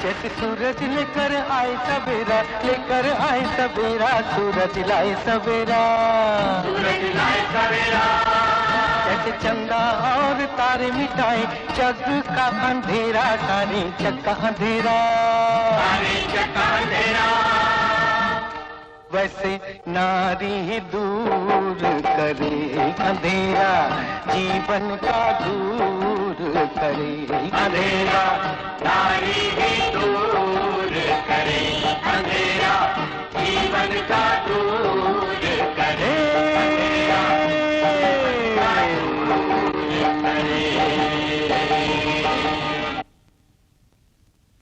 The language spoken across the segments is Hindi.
जैसे सूरज लेकर आए सवेरा, लेकर आए सवेरा, सूरज लाए सवेरा, सूरज लाए सवेरा। जैसे चंदा और तारे मिटाए जग का अंधेरा, सारे जग का अंधेरा, सारे जग का अंधेरा। वैसे नारी दूर करे अंधेरा, जीवन का दूर करे अंधेरा। नारी भी दूर करे अंधेरा, जीवन का दूर करे अंधेरा।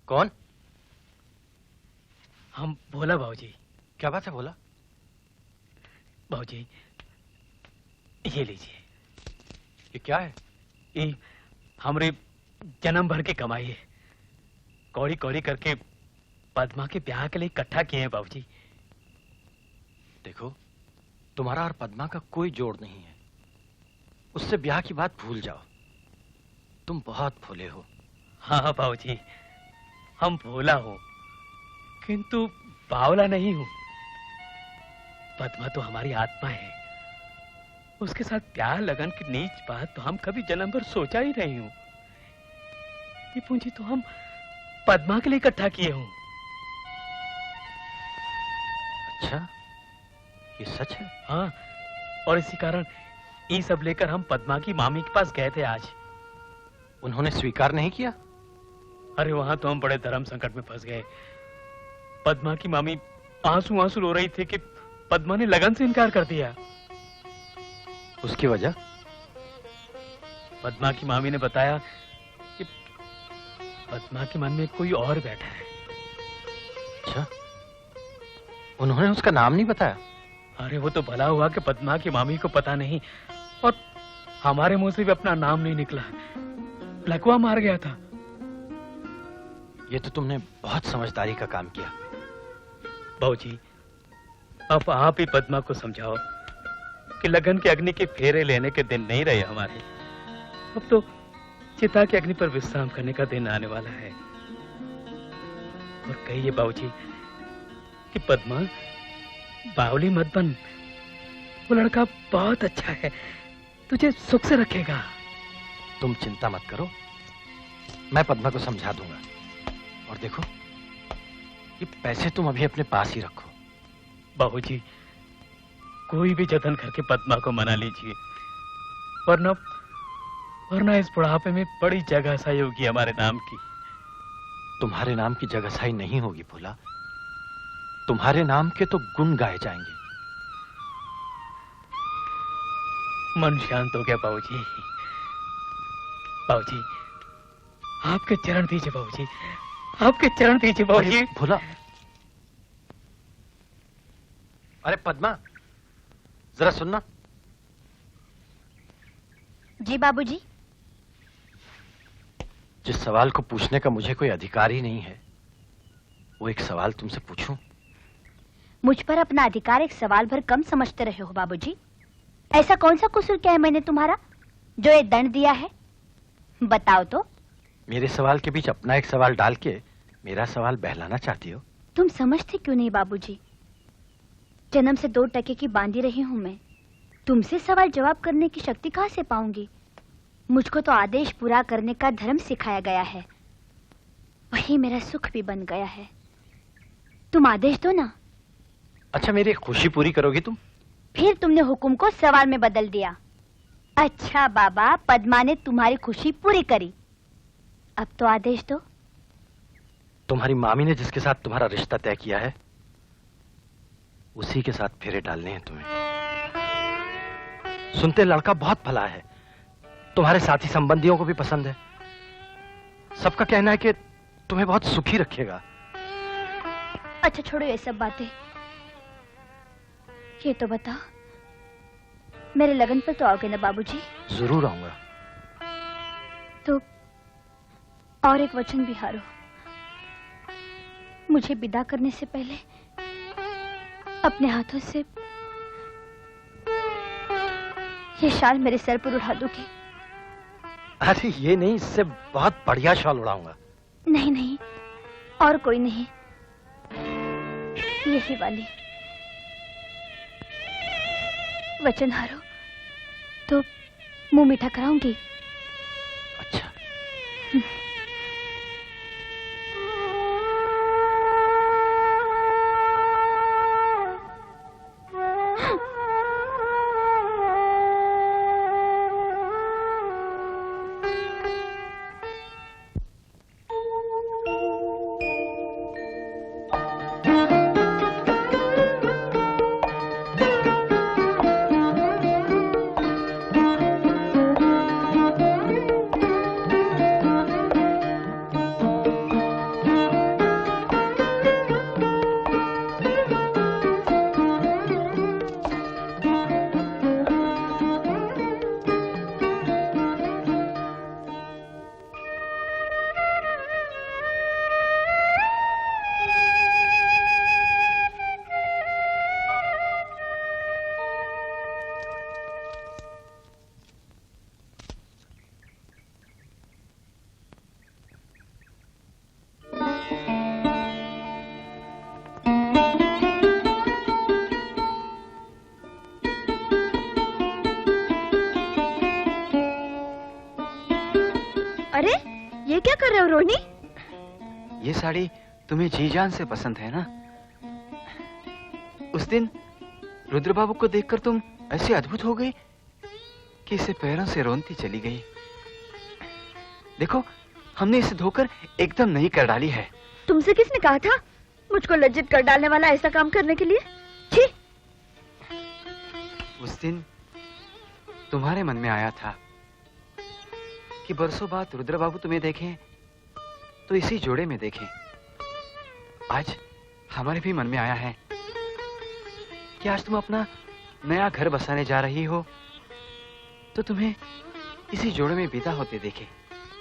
कौन? हम भोला भाऊजी। क्या बात है भोला? भाऊजी ये लीजिए। ये क्या है? ये हमरे जन्म भर की कमाई है, कौड़ी कौड़ी करके पद्मा के ब्याह के लिए इकट्ठा किए हैं बाबूजी। देखो, तुम्हारा और पद्मा का कोई जोड़ नहीं है, उससे ब्याह की बात भूल जाओ। तुम बहुत भोले हो। हाँ बाबूजी, हम भोला हो किंतु बावला नहीं हूं। पद्मा तो हमारी आत्मा है, उसके साथ प्यार लगन की नीच बात तो हम कभी जन्म भर सोचा ही नहीं हूं। ये पूंजी तो हम पद्मा के लिए इकट्ठा किए हूं। अच्छा, ये सच है? हाँ, और इसी कारण ये सब लेकर हम पद्मा की मामी के पास गए थे आज। उन्होंने स्वीकार नहीं किया? अरे वहां तो हम बड़े धर्म संकट में फंस गए। पद्मा की मामी आंसू आंसू रो रही थी कि पद्मा ने लगन से इनकार कर दिया। उसकी वजह? पद्मा की मामी ने बताया कि पद्मा के मन में कोई और बैठा है। अच्छा, उन्होंने उसका नाम नहीं बताया? अरे वो तो भला हुआ कि पद्मा की मामी को पता नहीं, और हमारे मुंह से भी अपना नाम नहीं निकला। लकवा मार गया था। ये तो तुमने बहुत समझदारी का काम किया। बाबूजी, अब आप ही पद्मा को समझाओ कि लगन के अग्नि के फेरे लेने के दिन नहीं रहे हमारे। अब तो चिता के अग्नि पर विश्राम करने का दिन आने वाला है। और कहिए बाबूजी कि पद्मा बावली मत बन, वो लड़का बहुत अच्छा है, तुझे सुख से रखेगा। तुम चिंता मत करो, मैं पद्मा को समझा दूंगा। और देखो, ये पैसे तुम अभी अपने पास ही रखो। बाबूजी, कोई भी जतन करके पद्मा को मना लीजिए, वरना इस बुढ़ापे में बड़ी जगहसाई होगी हमारे नाम की। तुम्हारे नाम की जगहसाई नहीं होगी भोला, तुम्हारे नाम के तो गुण गाए जाएंगे। मन शांत हो गया बाबूजी। बाबूजी, आपके चरण दीजिए बाबूजी, आपके चरण दीजिए बाबूजी। भोला, अरे पद्मा, जरा सुनना। जी बाबूजी। जिस सवाल को पूछने का मुझे कोई अधिकार ही नहीं है, वो एक सवाल तुमसे पूछूं? मुझ पर अपना अधिकार एक सवाल भर कम समझते रहे हो बाबूजी। ऐसा कौन सा कसूर किया है मैंने तुम्हारा जो ये दंड दिया है? बताओ तो। मेरे सवाल के बीच अपना एक सवाल डाल के मेरा सवाल बहलाना चाहती हो? तुम समझते क्यों नहीं बाबूजी? जन्म से 2 टके की बांधी रही हूं मैं, तुमसे सवाल जवाब करने की शक्ति कहां से पाऊंगी? मुझको तो आदेश पूरा करने का धर्म सिखाया गया है, वही मेरा सुख भी बन गया है। तुम आदेश दो ना। अच्छा, मेरी खुशी पूरी करोगी तुम? फिर तुमने हुक्म को सवाल में बदल दिया। अच्छा बाबा, पद्मा ने तुम्हारी खुशी पूरी करी, अब तो आदेश दो। तुम्हारी मामी ने जिसके साथ तुम्हारा रिश्ता तय किया है, उसी के साथ फेरे डालने हैं तुम्हें। सुनते लड़का बहुत भला है, तुम्हारे साथी संबंधियों को भी पसंद है। सबका कहना है कि तुम्हें बहुत सुखी रखेगा। अच्छा छोड़ो ये सब बातें, ये तो बताओ, मेरे लगन पर तो आओगे ना बाबूजी? जरूर आऊंगा। तो और एक वचन भी हारो, मुझे विदा करने से पहले अपने हाथों से ये शाल मेरे सर पर उड़ा दोगे? अरे ये नहीं, इससे बहुत बढ़िया शाल उड़ाऊंगा। नहीं नहीं, और कोई नहीं, यही वाली। वचन हारो तो मुंह मीठा कराऊंगी। अच्छा। अरे ये क्या कर रहे हो रोहिणी? ये साड़ी तुम्हें जी जान से पसंद है ना? उस दिन रुद्र बाबू को देखकर तुम ऐसे अद्भुत हो गई कि इसे पैरों से रोनती चली गई। देखो, हमने इसे धोकर एकदम नई कर डाली है। तुमसे किसने कहा था मुझको लज्जित कर डालने वाला ऐसा काम करने के लिए? छी! उस दिन तुम्हारे मन में आया था कि बरसों बाद रुद्र बाबू तुम्हें देखें तो इसी जोड़े में देखें। आज हमारे भी मन में आया है कि आज तुम अपना नया घर बसाने जा रही हो तो तुम्हें इसी जोड़े में विदा होते देखें।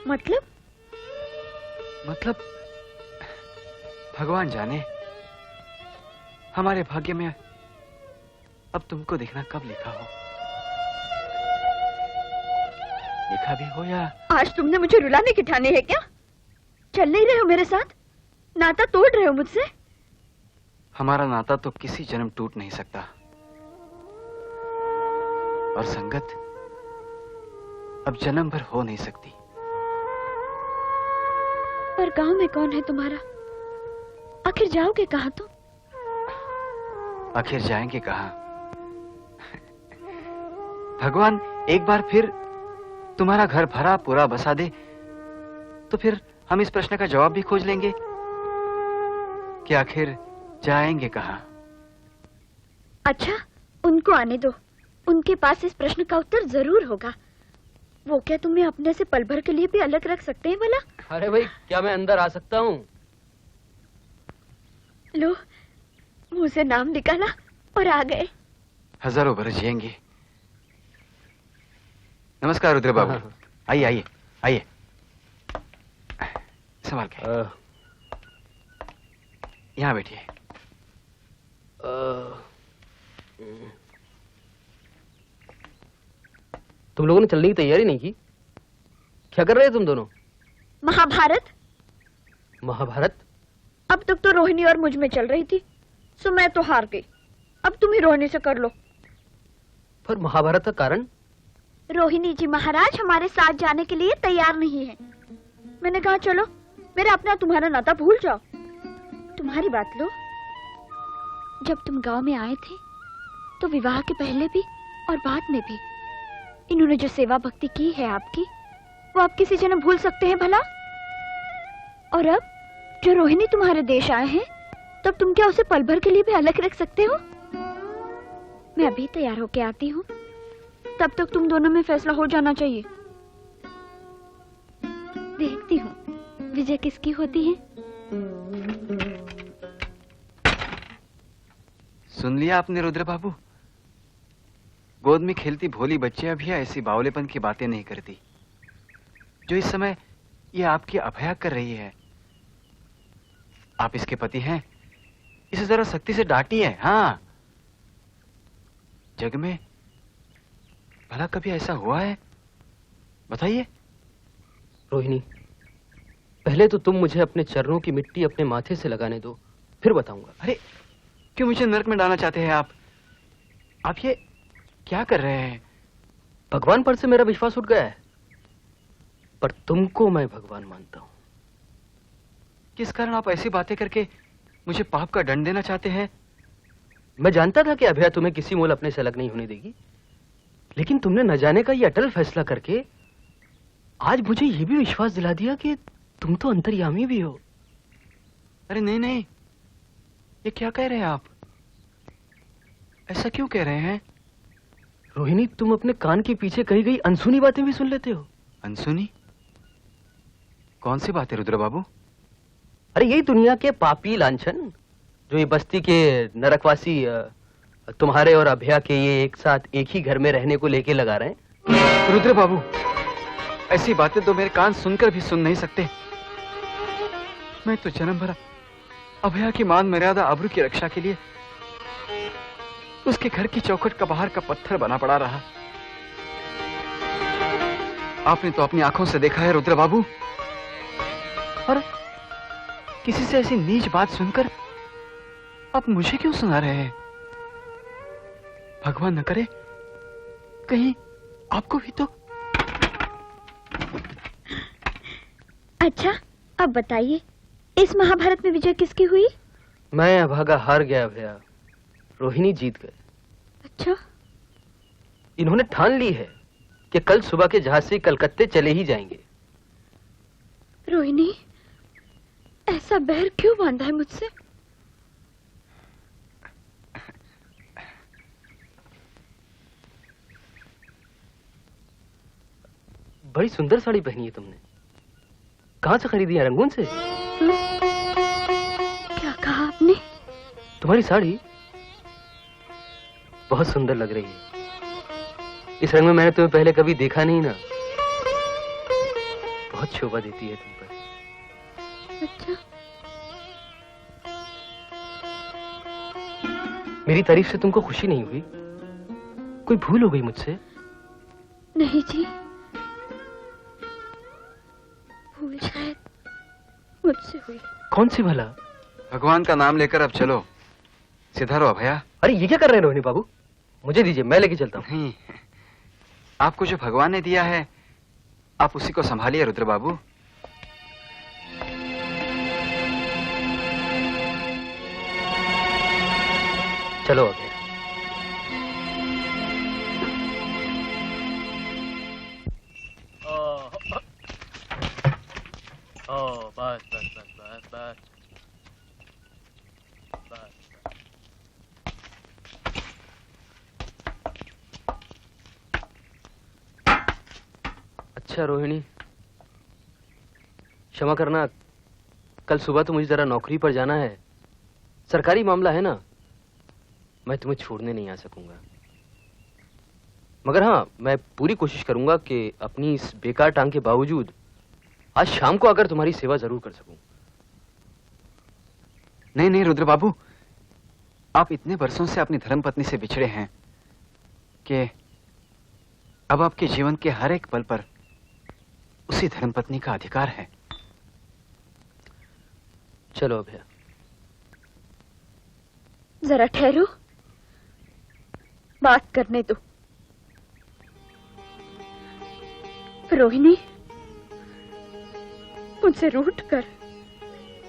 मतलब भगवान जाने हमारे भाग्य में अब तुमको देखना कब लिखा हो। लिखा भी हो या आज तुमने मुझे रुलाने की ठानी है क्या? चल नहीं रहे हो मेरे साथ? नाता तोड़ रहे हो मुझसे? हमारा नाता तो किसी जन्म टूट नहीं सकता और संगत अब जन्म भर हो नहीं सकती। पर गांव में कौन है तुम्हारा? आखिर जाओगे कहां तुम? आखिर जाएंगे कहां? भगवान एक बार फिर तुम्हारा घर भरा पूरा बसा दे तो फिर हम इस प्रश्न का जवाब भी खोज लेंगे कि आखिर जाएंगे कहां। अच्छा, उनको आने दो, उनके पास इस प्रश्न का उत्तर जरूर होगा। वो क्या तुम्हें अपने से पल भर के लिए भी अलग रख सकते हैं भला? अरे भाई, क्या मैं अंदर आ सकता हूँ? लो, मुंह से नाम निकाला और आ गए। हजारों बरस जिएंगे। नमस्कार रुद्र बाबू। आइए आइए आइए, संभाल के यहाँ बैठिए। तुम लोगों ने चलने की तैयारी नहीं की? क्या कर रहे हो तुम दोनों? महाभारत। महाभारत? अब तक तो रोहिणी और मुझ में चल रही थी, सो मैं तो हार गई। अब तुम ही रोहिणी से कर लो। पर महाभारत का कारण? रोहिणी जी महाराज हमारे साथ जाने के लिए तैयार नहीं है। मैंने कहा चलो, मेरा अपना तुम्हारा नाता भूल जाओ। तुम्हारी बात लो, जब तुम गांव में आए थे तो विवाह के पहले भी और बाद में भी इन्होंने जो सेवा भक्ति की है आपकी, वो आप किसी जन्म भूल सकते हैं भला? और अब जो रोहिणी तुम्हारे देश आए हैं, तब तुम क्या उसे पल भर के लिए भी अलग रख सकते हो? मैं अभी तैयार होके आती हूँ, तब तक तुम दोनों में फैसला हो जाना चाहिए। देखती हूँ विजय किसकी होती है। सुन लिया आपने रुद्र बाबू? गोद में खेलती भोली बच्चियां भी ऐसी बावलेपन की बातें नहीं करती जो इस समय ये आपकी अभया कर रही है। आप इसके पति हैं, इसे जरा सख्ती से डांटिए। हाँ, जग में भला कभी ऐसा हुआ है? बताइए। रोहिणी, पहले तो तुम मुझे अपने चरणों की मिट्टी अपने माथे से लगाने दो, फिर बताऊंगा। अरे क्यों मुझे नरक में डालना चाहते हैं आप? आप ये क्या कर रहे हैं? भगवान पर से मेरा विश्वास उठ गया है, पर तुमको मैं भगवान मानता हूं। किस कारण आप ऐसी बातें करके मुझे पाप का दंड देना चाहते हैं? मैं जानता था कि अभया तुम्हें किसी मोल अपने से अलग नहीं होने देगी, लेकिन तुमने न जाने का ये अटल फैसला करके आज मुझे ये भी विश्वास दिला दिया कि तुम तो अंतर्यामी भी हो। अरे नहीं नहीं, ये क्या कह रहे हैं आप? ऐसा क्यों कह रहे हैं? रोहिणी, तुम अपने कान के पीछे कही गई अनसुनी बातें भी सुन लेते हो। अनसुनी? कौन सी बात है रुद्र बाबू? अरे यही दुनिया के पापी लांछन जो ये बस्ती के नरकवासी तुम्हारे और अभया के ये एक साथ एक ही घर में रहने को लेके लगा रहे हैं। रुद्र बाबू, ऐसी बातें तो मेरे कान सुनकर भी सुन नहीं सकते। मैं तो जन्म भर अभया की मान मर्यादा आबरू की रक्षा के लिए उसके घर की चौखट का बाहर का पत्थर बना पड़ा रहा। आपने तो अपनी आंखों से देखा है रुद्र बाबू, और किसी से ऐसी नीच बात सुनकर आप मुझे क्यों सुना रहे हैं? भगवान न करे कहीं आपको भी तो। अच्छा, अब बताइए, इस महाभारत में विजय किसकी हुई? मैं अभागा हार गया भैया, रोहिणी जीत गए। अच्छा? इन्होंने ठान ली है कि कल सुबह के जहाज से कलकत्ते चले ही जाएंगे। रोहिणी, ऐसा बैर क्यों बांधा है मुझसे? बड़ी सुंदर साड़ी पहनी है तुमने, कहां से खरीदी है? रंगून से? क्या कहा आपने? तुम्हारी साड़ी बहुत सुंदर लग रही है। इस रंग में मैंने तुम्हें पहले कभी देखा नहीं ना, बहुत शोभा देती है तुम पर। अच्छा? मेरी तारीफ से तुमको खुशी नहीं हुई? कोई भूल हो गई मुझसे? नहीं जी, भूल शायद मुझसे हुई। कौन सी भला? भगवान का नाम लेकर अब चलो, सीधा रहो अभया। अरे ये क्या कर रहे हैं रोहिणी बाबू? मुझे दीजिए, मैं लेके चलता हूँ। नहीं, आपको जो भगवान ने दिया है आप उसी को संभालिए रुद्र बाबू। चलो अभया। बस बस बस बस बस बस। अच्छा रोहिणी, क्षमा करना, कल सुबह तो मुझे जरा नौकरी पर जाना है। सरकारी मामला है ना, मैं तुम्हें छोड़ने नहीं आ सकूंगा। मगर हाँ, मैं पूरी कोशिश करूंगा कि अपनी इस बेकार टांग के बावजूद आज शाम को आकर तुम्हारी सेवा जरूर कर सकूं। नहीं नहीं रुद्र बाबू, आप इतने वर्षों से अपनी धर्मपत्नी से बिछड़े हैं कि अब आपके जीवन के हर एक पल पर उसी धर्मपत्नी का अधिकार है। चलो अभया। जरा ठहरो, बात करने दो। रोहिणी, मुझसे रूठ कर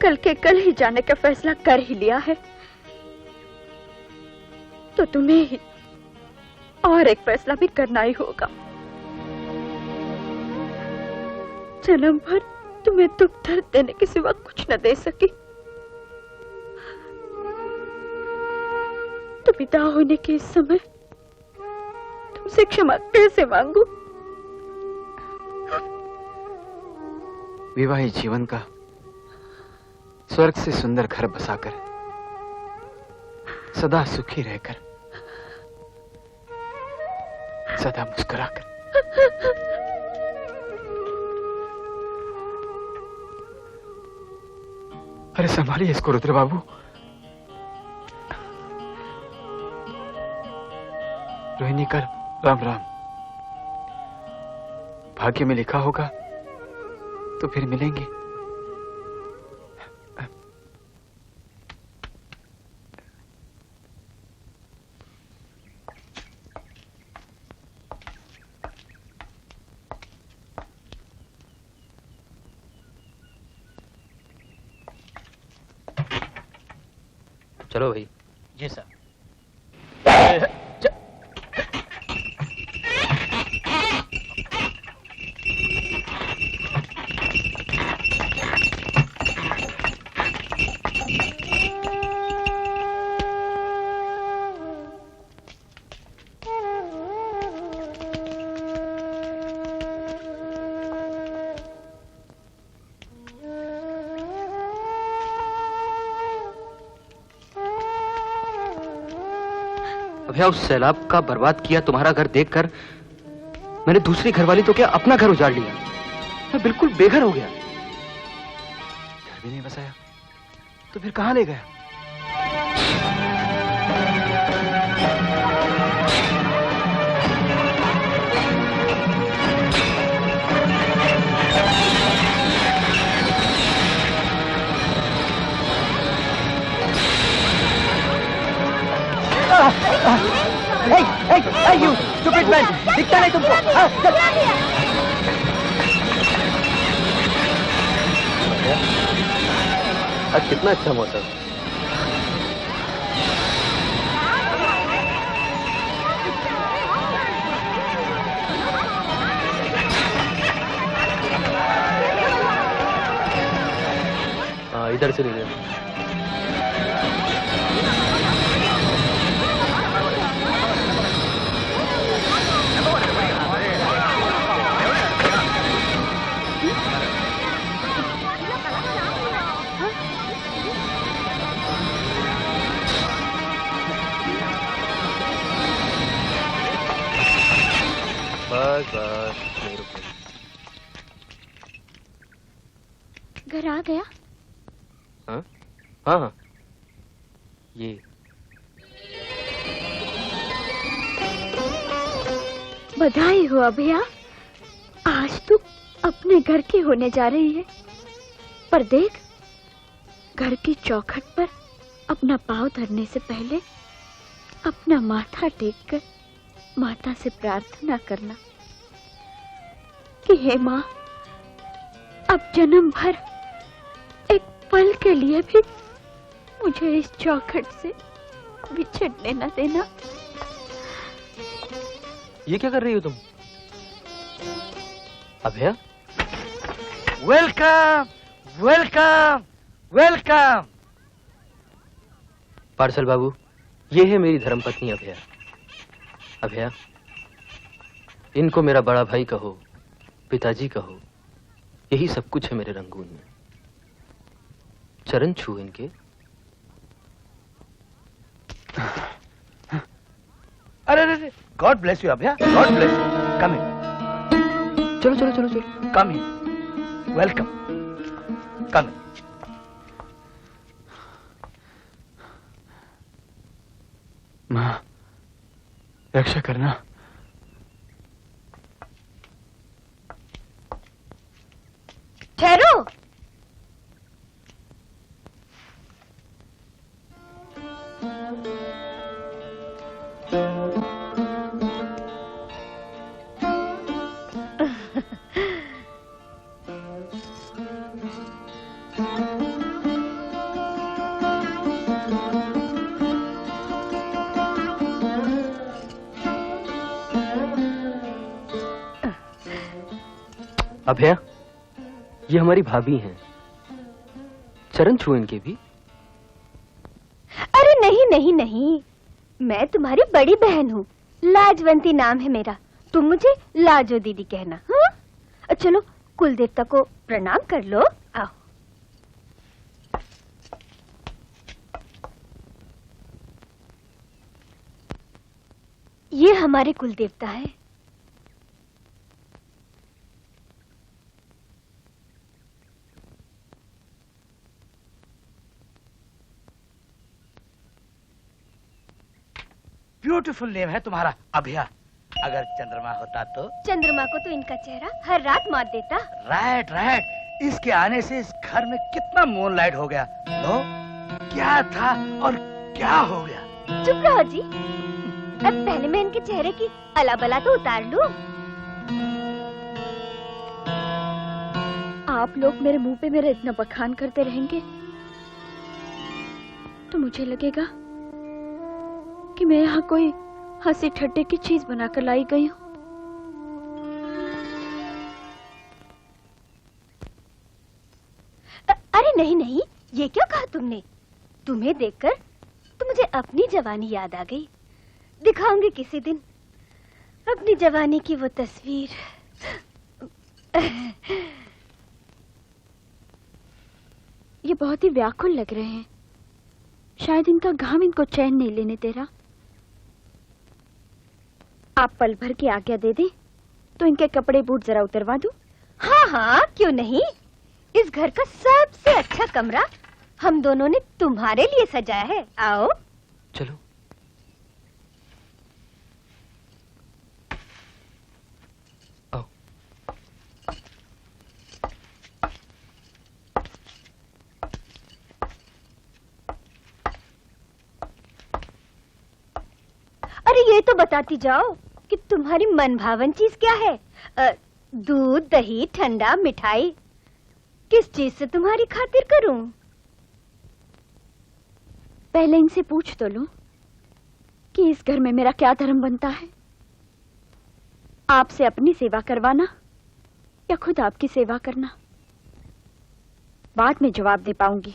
कल के कल ही जाने का फैसला कर ही लिया है, तो तुम्हें ही और एक फैसला भी करना ही होगा। जन्म भर तुम्हें दुख दर्द देने के सिवा कुछ न दे सकी, तो पिता होने के इस समय तुमसे क्षमा कैसे मांगू? विवाहित जीवन का स्वर्ग से सुंदर घर बसाकर सदा सुखी रहकर सदा मुस्कुराकर। अरे संभालिए इसको रुद्र बाबू। रोहिणी कर राम राम। भाग्य में लिखा होगा तो फिर मिलेंगे। चलो भाई। जी सर। अभया, उस सैलाब का बर्बाद किया तुम्हारा घर देखकर मैंने दूसरी घरवाली तो क्या अपना घर उजाड़ लिया। मैं बिल्कुल बेघर हो गया। घर भी नहीं बसाया तो फिर कहां ले गया? Hey, you stupid man! दिखता नहीं तुमको? आज कितना अच्छा मौसम। हाँ, इधर से नहीं। बस नहीं रुके। घर आ गया? हाँ हाँ हाँ, ये बधाई हो अभया, आज तू अपने घर की होने जा रही है। पर देख, घर की चौखट पर अपना पांव धरने से पहले अपना माथा टेककर माता से प्रार्थना करना कि हे माँ, अब जन्म भर एक पल के लिए भी मुझे इस चौखट से बिछड़ने न देना। ये क्या कर रही हो तुम Abhaya? Welcome, welcome, welcome. Parcel बाबू, ये है मेरी धर्मपत्नी अभया। अभया, इनको मेरा बड़ा भाई कहो, पिताजी कहो, यही सब कुछ है मेरे रंगून में। चरण छू इनके। अरे अरे, God bless you Abhaya, God bless you. Come in. चलो चलो चलो चलो। Come in. Welcome. Come in. माँ, रक्षा करना। ठहरो। अभया, ये हमारी भाभी हैं। चरण छू इनके भी। अरे नहीं नहीं नहीं, मैं तुम्हारी बड़ी बहन हूँ। लाजवंती नाम है मेरा। तुम मुझे लाजो दीदी कहना। हाँ, चलो कुल देवता को प्रणाम कर लो। आओ। ये हमारे कुल देवता है। ब्यूटीफुल नेम है तुम्हारा अभया। अगर चंद्रमा होता तो? चंद्रमा को तो इनका चेहरा हर रात मार देता। राइट राइट, इसके आने से इस घर में कितना मूनलाइट हो गया। नो, क्या था और क्या हो गया? चुप रहो जी। अब पहले मैं इनके चेहरे की अलाबला तो उतार लूं। आप लोग मेरे मुंह पे मेरा इतना बखान करते रहेंगे तो मुझे लगेगा कि मैं यहाँ कोई हंसी ठट्टे की चीज बनाकर लाई गई हूँ। अरे नहीं नहीं, ये क्या कहा तुमने? तुम्हें देखकर तो मुझे अपनी जवानी याद आ गई। दिखाऊंगी किसी दिन अपनी जवानी की वो तस्वीर। ये बहुत ही व्याकुल लग रहे हैं। शायद इनका घाम इनको चैन नहीं लेने दे रहा। आप पल भर की आज्ञा दे दें तो इनके कपड़े बूट जरा उतरवा दूं। हाँ हाँ, क्यों नहीं। इस घर का सबसे अच्छा कमरा हम दोनों ने तुम्हारे लिए सजाया है। आओ चलो। आओ। अरे ये तो बताती जाओ कि तुम्हारी मनभावन चीज क्या है? दूध, दही, ठंडा, मिठाई, किस चीज से तुम्हारी खातिर करूं? पहले इनसे पूछ तो लो कि इस घर में मेरा क्या धर्म बनता है। आपसे अपनी सेवा करवाना या खुद आपकी सेवा करना? बाद में जवाब दे पाऊंगी।